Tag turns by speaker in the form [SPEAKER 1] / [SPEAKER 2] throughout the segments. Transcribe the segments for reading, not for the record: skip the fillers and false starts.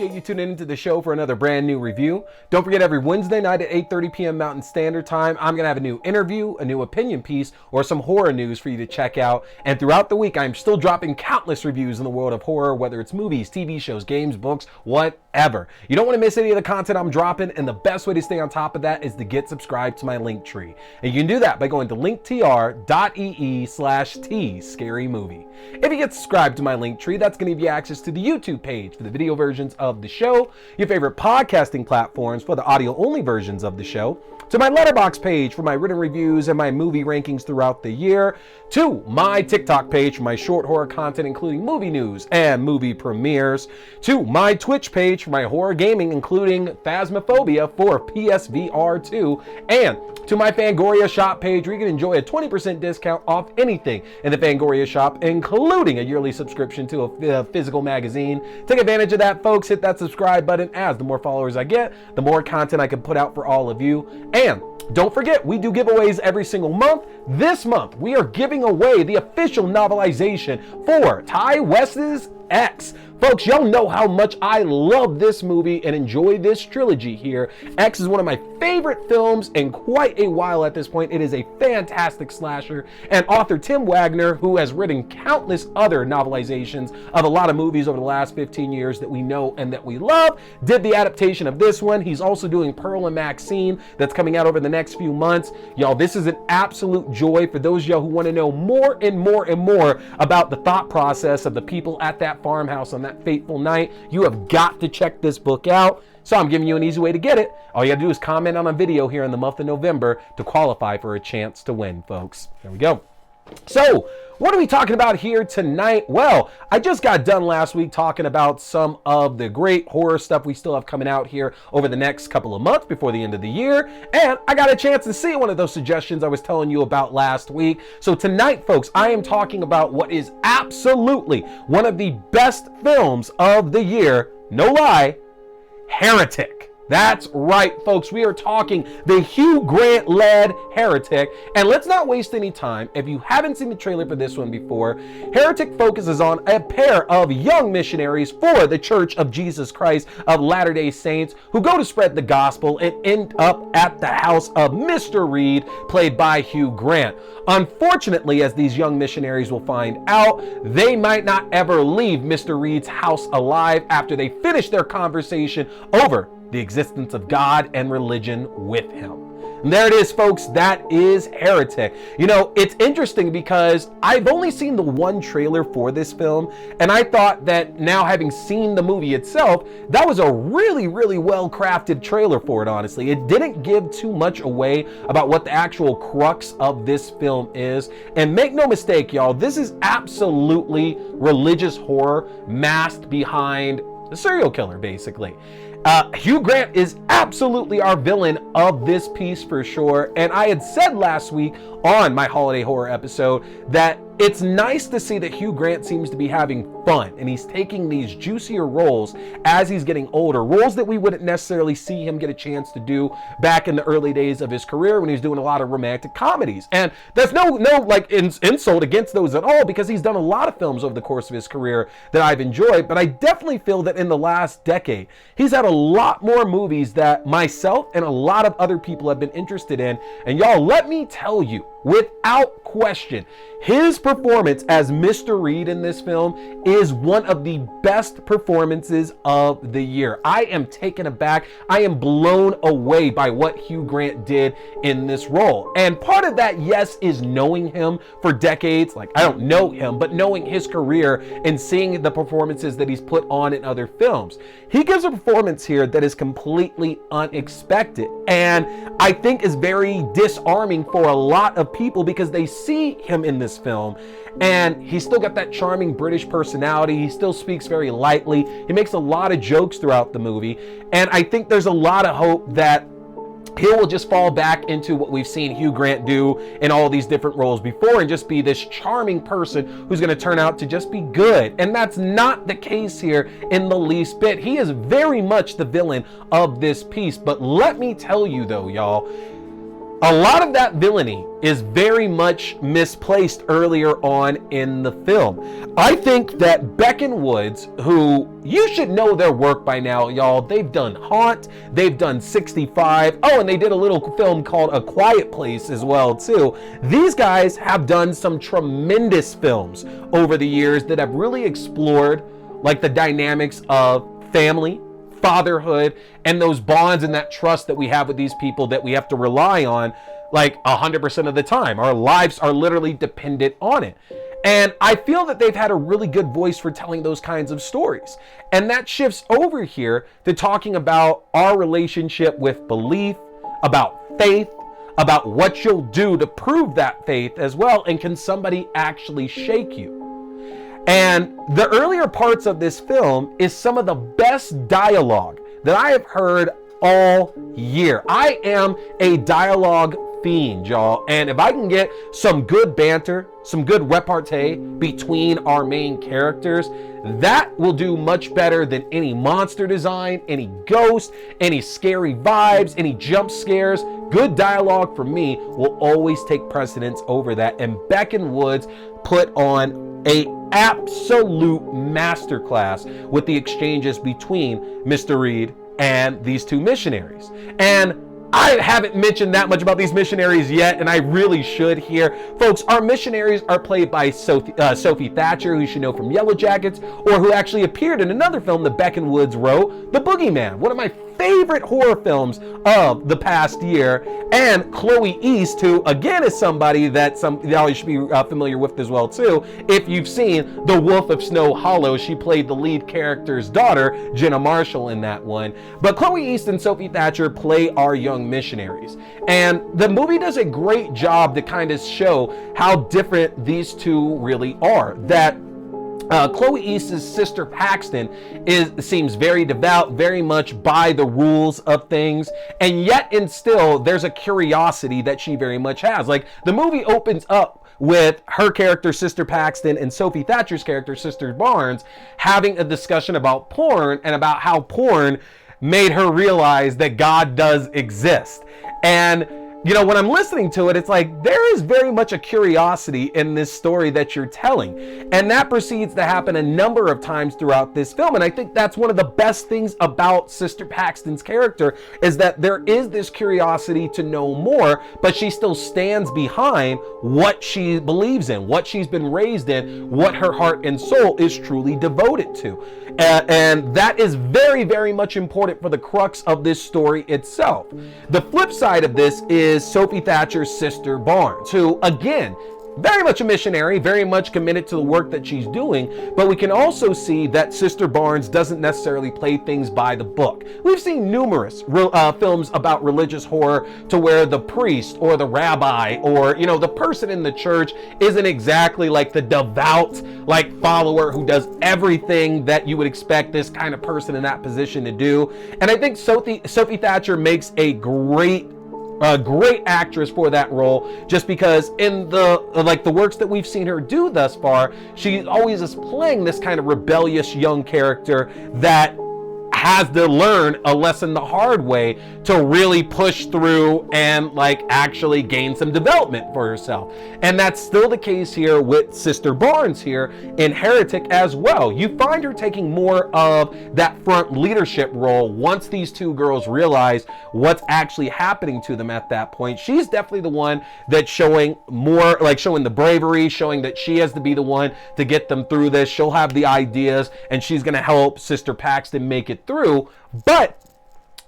[SPEAKER 1] appreciate you tuning into the show for another brand new review. Don't forget, every Wednesday night at 8:30 p.m. Mountain Standard Time, I'm going to have a new interview, a new opinion piece, or some horror news for you to check out. And throughout the week, I'm still dropping countless reviews in the world of horror, whether it's movies, TV shows, games, books, whatever. You don't want to miss any of the content I'm dropping, and the best way to stay on top of that is to get subscribed to my Linktree. And you can do that by going to linktr.ee/T-Scary-Movie. If you get subscribed to my Linktree, that's going to give you access to the YouTube page for the video versions of the show, your favorite podcasting platforms for the audio-only versions of the show, to my Letterboxd page for my written reviews and my movie rankings throughout the year, to my TikTok page for my short horror content, including movie news and movie premieres, to my Twitch page for my horror gaming, including Phasmophobia for PSVR 2, and to my Fangoria shop page where you can enjoy a 20% discount off anything in the Fangoria shop, including a yearly subscription to a physical magazine. Take advantage of that, folks. Hit that subscribe button, as the more followers I get, the more content I can put out for all of you. And don't forget, we do giveaways every single month. This month, we are giving away the official novelization for Ty West's X. Folks, y'all know how much I love this movie and enjoy this trilogy here. X is one of my favorite films in quite a while at this point. It is a fantastic slasher, and author Tim Wagner, who has written countless other novelizations of a lot of movies over the last 15 years that we know and that we love, did the adaptation of this one. He's also doing Pearl and Maxine that's coming out over the next few months. Y'all, this is an absolute joy for those of y'all who want to know more and more and more about the thought process of the people at that farmhouse on that fateful night. You have got to check this book out. So I'm giving you an easy way to get it. All you gotta do is comment on a video here in the month of November to qualify for a chance to win, folks. There we go. So, what are we talking about here tonight? Well, I just got done last week talking about some of the great horror stuff we still have coming out here over the next couple of months before the end of the year. And I got a chance to see one of those suggestions I was telling you about last week. So tonight, folks, I am talking about what is absolutely one of the best films of the year. No lie, Heretic. That's right, folks. We are talking the Hugh Grant-led Heretic. And let's not waste any time. If you haven't seen the trailer for this one before, Heretic focuses on a pair of young missionaries for the Church of Jesus Christ of Latter-day Saints who go to spread the gospel and end up at the house of Mr. Reed, played by Hugh Grant. Unfortunately, as these young missionaries will find out, they might not ever leave Mr. Reed's house alive after they finish their conversation over the existence of God and religion with him. And there it is, folks. That is Heretic. You know, it's interesting because I've only seen the one trailer for this film, and I thought that now, having seen the movie itself, that was a really, really well-crafted trailer for it, honestly. It didn't give too much away about what the actual crux of this film is. And make no mistake, y'all, this is absolutely religious horror masked behind a serial killer, basically. Hugh Grant is absolutely our villain of this piece for sure. And I had said last week on my holiday horror episode that it's nice to see that Hugh Grant seems to be having fun and he's taking these juicier roles as he's getting older, roles that we wouldn't necessarily see him get a chance to do back in the early days of his career when he was doing a lot of romantic comedies. And there's no like insult against those at all, because he's done a lot of films over the course of his career that I've enjoyed, but I definitely feel that in the last decade he's had a lot more movies that myself and a lot of other people have been interested in. And y'all, let me tell you, without question, his performance as Mr. Reed in this film is one of the best performances of the year. I am taken aback. I am blown away by what Hugh Grant did in this role. And part of that, yes, is knowing him for decades. Like, I don't know him, but knowing his career and seeing the performances that he's put on in other films. He gives a performance here that is completely unexpected, and I think is very disarming for a lot of people because they see him in this film and he's still got that charming British personality. He still speaks very lightly. He makes a lot of jokes throughout the movie, and I think there's a lot of hope that he will just fall back into what we've seen Hugh Grant do in all these different roles before and just be this charming person who's going to turn out to just be good. And that's not the case here in the least bit. He is very much the villain of this piece. But let me tell you though, y'all, a lot of that villainy is very much misplaced earlier on in the film. I think that Beck and Woods, who you should know their work by now, y'all. They've done Haunt, they've done 65. Oh, and they did a little film called A Quiet Place as well, too. These guys have done some tremendous films over the years that have really explored like the dynamics of family, fatherhood, and those bonds and that trust that we have with these people that we have to rely on like 100% of the time. Our lives are literally dependent on it. And I feel that they've had a really good voice for telling those kinds of stories. And that shifts over here to talking about our relationship with belief, about faith, about what you'll do to prove that faith as well. And can somebody actually shake you? And the earlier parts of this film is some of the best dialogue that I have heard all year. I am a dialogue fiend, y'all. And if I can get some good banter, some good repartee between our main characters, that will do much better than any monster design, any ghost, any scary vibes, any jump scares. Good dialogue for me will always take precedence over that. And Beck and Woods put on a absolute masterclass with the exchanges between Mr. Reed and these two missionaries. And I haven't mentioned that much about these missionaries yet, and I really should here. Folks, our missionaries are played by Sophie Thatcher, who you should know from Yellowjackets, or who actually appeared in another film that Beck and Woods wrote, The Boogeyman, one of my favorite horror films of the past year. And Chloe East, who again is somebody that y'all should be familiar with as well too. If you've seen The Wolf of Snow Hollow, she played the lead character's daughter, Jenna Marshall, in that one. But Chloe East and Sophie Thatcher play our young missionaries. And the movie does a great job to kind of show how different these two really are. That Chloe East's sister Paxton seems very devout, very much by the rules of things, and yet and still there's a curiosity that she very much has. Like, the movie opens up with her character, Sister Paxton, and Sophie Thatcher's character, Sister Barnes, having a discussion about porn and about how porn made her realize that God does exist. And you know, when I'm listening to it, it's like there is very much a curiosity in this story that you're telling. And that proceeds to happen a number of times throughout this film. And I think that's one of the best things about Sister Paxton's character, is that there is this curiosity to know more, but she still stands behind what she believes in, what she's been raised in, what her heart and soul is truly devoted to. And that is very, very much important for the crux of this story itself. The flip side of this is Sophie Thatcher's sister Barnes, who, again, very much a missionary, very much committed to the work that she's doing, but we can also see that Sister Barnes doesn't necessarily play things by the book. We've seen numerous films about religious horror to where the priest or the rabbi or, you know, the person in the church isn't exactly like the devout, like, follower who does everything that you would expect this kind of person in that position to do. And I think Sophie Thatcher makes a great actress for that role, just because in the works that we've seen her do thus far, she always is playing this kind of rebellious young character that has to learn a lesson the hard way to really push through and like actually gain some development for herself. And that's still the case here with Sister Barnes here in Heretic as well. You find her taking more of that front leadership role once these two girls realize what's actually happening to them at that point. She's definitely the one that's showing more, like showing the bravery, showing that she has to be the one to get them through this. She'll have the ideas and she's going to help Sister Paxton make it through. But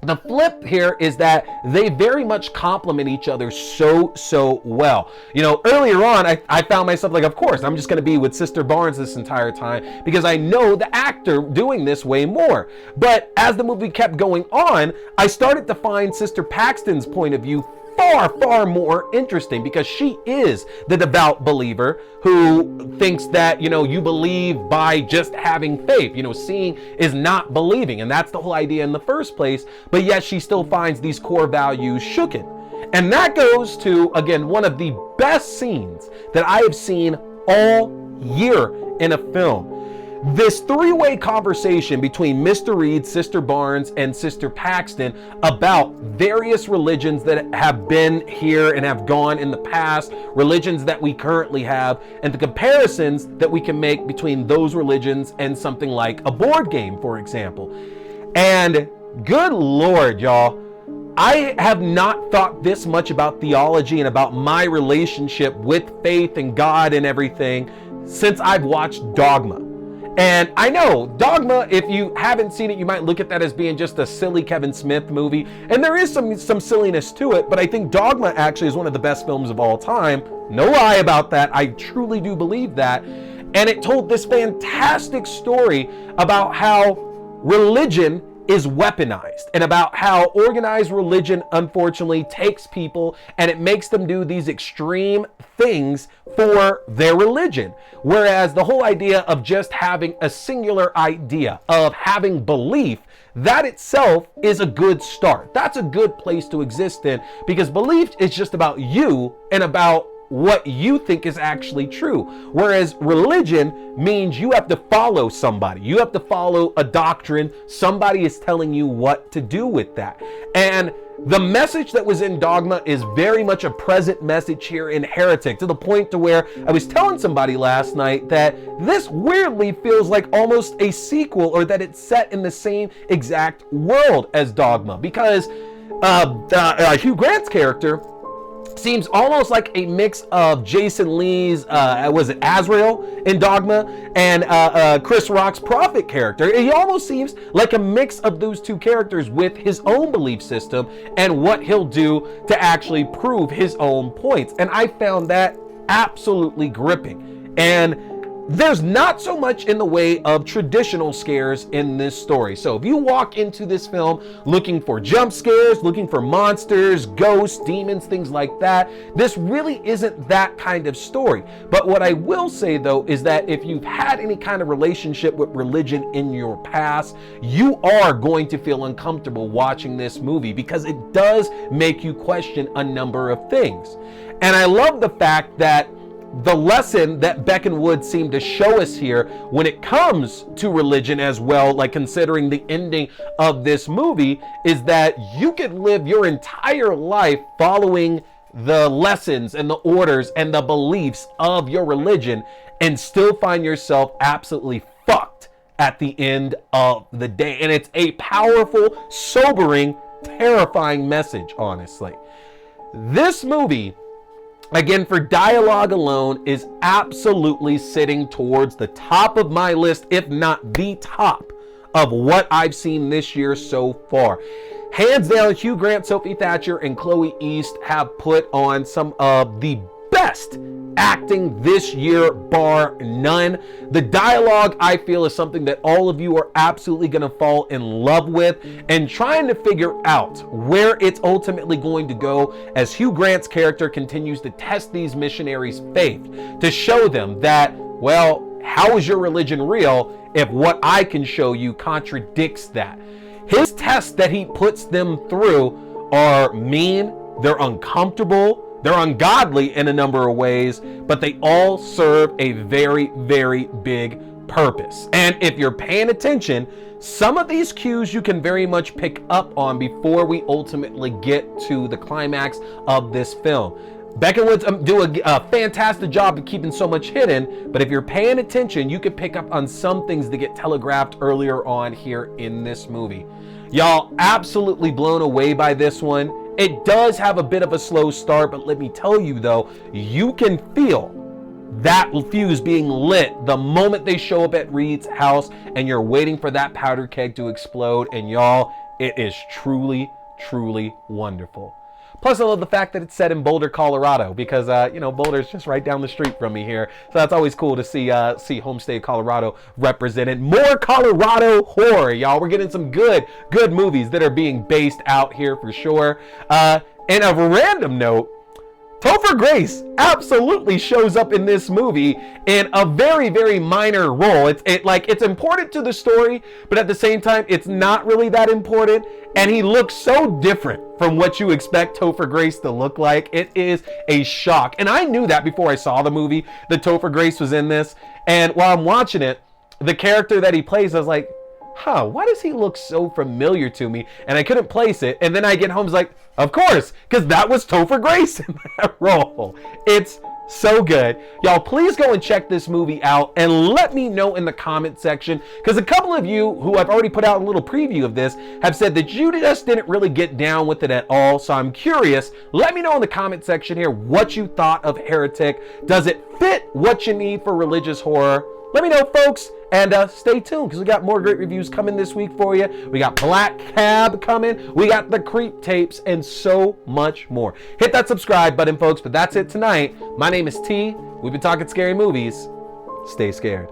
[SPEAKER 1] the flip here is that they very much complement each other so well. You know, earlier on, I found myself like, of course, I'm just going to be with Sister Barnes this entire time because I know the actor doing this way more. But as the movie kept going on, I started to find Sister Paxton's point of view far more interesting, because she is the devout believer who thinks that, you know, you believe by just having faith. You know, seeing is not believing, and that's the whole idea in the first place, but yet she still finds these core values shooken. And that goes to, again, one of the best scenes that I have seen all year in a film. this three-way conversation between Mr. Reed, Sister Barnes, and Sister Paxton about various religions that have been here and have gone in the past, religions that we currently have, and the comparisons that we can make between those religions and something like a board game, for example. And good Lord, y'all, I have not thought this much about theology and about my relationship with faith and God and everything since I've watched Dogma. And I know Dogma, if you haven't seen it, you might look at that as being just a silly Kevin Smith movie. And there is some silliness to it, but I think Dogma actually is one of the best films of all time. No lie about that. I truly do believe that. And it told this fantastic story about how religion is weaponized and about how organized religion unfortunately takes people and it makes them do these extreme things for their religion. Whereas the whole idea of just having a singular idea, of having belief, that itself is a good start. That's a good place to exist in, because belief is just about you and about what you think is actually true. Whereas religion means you have to follow somebody. You have to follow a doctrine. Somebody is telling you what to do with that. And the message that was in Dogma is very much a present message here in Heretic, to the point to where I was telling somebody last night that this weirdly feels like almost a sequel, or that it's set in the same exact world as Dogma, because Hugh Grant's character seems almost like a mix of Jason Lee's, was it Azrael in Dogma, and Chris Rock's Prophet character. He almost seems like a mix of those two characters with his own belief system and what he'll do to actually prove his own points. And I found that absolutely gripping. And there's not so much in the way of traditional scares in this story. So if you walk into this film looking for jump scares, looking for monsters, ghosts, demons, things like that, this really isn't that kind of story. But what I will say though is that if you've had any kind of relationship with religion in your past, you are going to feel uncomfortable watching this movie, because it does make you question a number of things. And I love the fact that the lesson that Beck and Wood seem to show us here when it comes to religion as well, like considering the ending of this movie, is that you could live your entire life following the lessons and the orders and the beliefs of your religion and still find yourself absolutely fucked at the end of the day. And it's a powerful, sobering, terrifying message, honestly. This movie, again, for dialogue alone, is absolutely sitting towards the top of my list, if not the top of what I've seen this year so far. Hands down, Hugh Grant, Sophie Thatcher, and Chloe East have put on some of the best acting this year, bar none. The dialogue, I feel, is something that all of you are absolutely going to fall in love with, and trying to figure out where it's ultimately going to go as Hugh Grant's character continues to test these missionaries' faith, to show them that, well, how is your religion real if what I can show you contradicts that? His tests that he puts them through are mean, they're uncomfortable, they're ungodly in a number of ways, but they all serve a very, very big purpose. And if you're paying attention, some of these cues you can very much pick up on before we ultimately get to the climax of this film. Beck and Woods do a fantastic job of keeping so much hidden, but if you're paying attention, you can pick up on some things that get telegraphed earlier on here in this movie. Y'all, absolutely blown away by this one. It does have a bit of a slow start, but let me tell you though, you can feel that fuse being lit the moment they show up at Reed's house and you're waiting for that powder keg to explode. And y'all, it is truly, truly wonderful. Plus, I love the fact that it's set in Boulder, Colorado, because, Boulder's just right down the street from me here. So that's always cool to see home state Colorado represented. More Colorado horror, y'all. We're getting some good movies that are being based out here for sure. And a random note, Topher Grace absolutely shows up in this movie in a very, very minor role. It's important to the story, but at the same time, it's not really that important. And he looks so different from what you expect Topher Grace to look like. It is a shock. And I knew that before I saw the movie, that Topher Grace was in this. And while I'm watching it, the character that he plays, I was like, huh, why does he look so familiar to me? And I couldn't place it. And then I get home, it's like, of course, because that was Topher Grace in that role. It's so good. Y'all, please go and check this movie out and let me know in the comment section, because a couple of you who I've already put out a little preview of this have said that you just didn't really get down with it at all. So I'm curious. Let me know in the comment section here what you thought of Heretic. Does it fit what you need for religious horror? Let me know, folks, and stay tuned, because we got more great reviews coming this week for you. We got Black Cab coming, we got the Creep tapes, and so much more. Hit that subscribe button, folks, but that's it tonight. My name is T. We've been talking scary movies. Stay scared.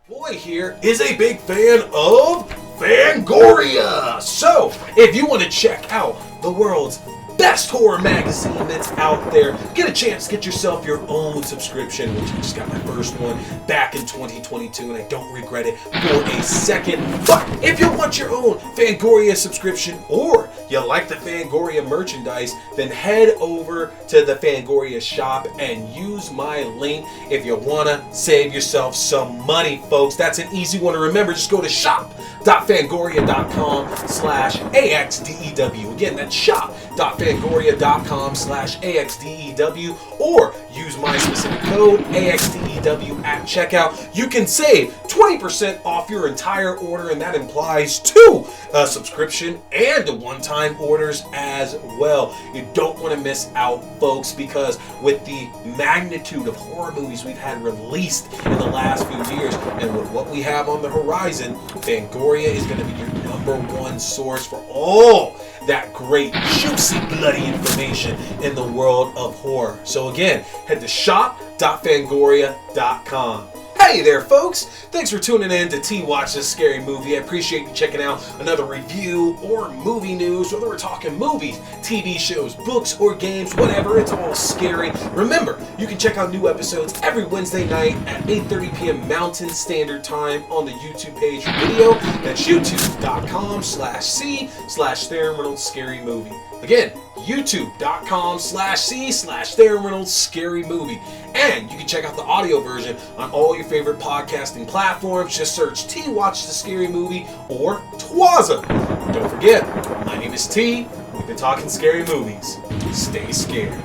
[SPEAKER 2] Boy here is a big fan of Fangoria. So, if you want to check out the world's best horror magazine that's out there, get a chance to get yourself your own subscription, which I just got my first one back in 2022 and I don't regret it for a second. But if you want your own Fangoria subscription, or you like the Fangoria merchandise, then head over to the Fangoria shop and use my link if you want to save yourself some money, folks. That's an easy one to remember. Just go to shop.fangoria.com/axdew. Again, that's shop.fangoria.com/axdew, or use my specific code AXDEW at checkout. You can save 20% off your entire order, and that implies 2 subscription and a one-time orders as well. You don't want to miss out, folks, because with the magnitude of horror movies we've had released in the last few years, and with what we have on the horizon, Fangoria is going to be your #1 source for all that great, juicy, bloody information in the world of horror. So again, head to shop.fangoria.com. Hey there, folks! Thanks for tuning in to T Watch This Scary Movie. I appreciate you checking out another review or movie news, whether we're talking movies, TV shows, books, or games, whatever, it's all scary. Remember, you can check out new episodes every Wednesday night at 8:30 p.m. Mountain Standard Time on the YouTube page for video. That's youtube.com/C/Theron Reynolds Scary Movie. Again, youtube.com/C/Theron Reynolds Scary Movie. And you can check out the audio version on all your favorite podcasting platforms. Just search T Watch the Scary Movie or TWASM. Don't forget, my name is T. We've been talking scary movies. Stay scared.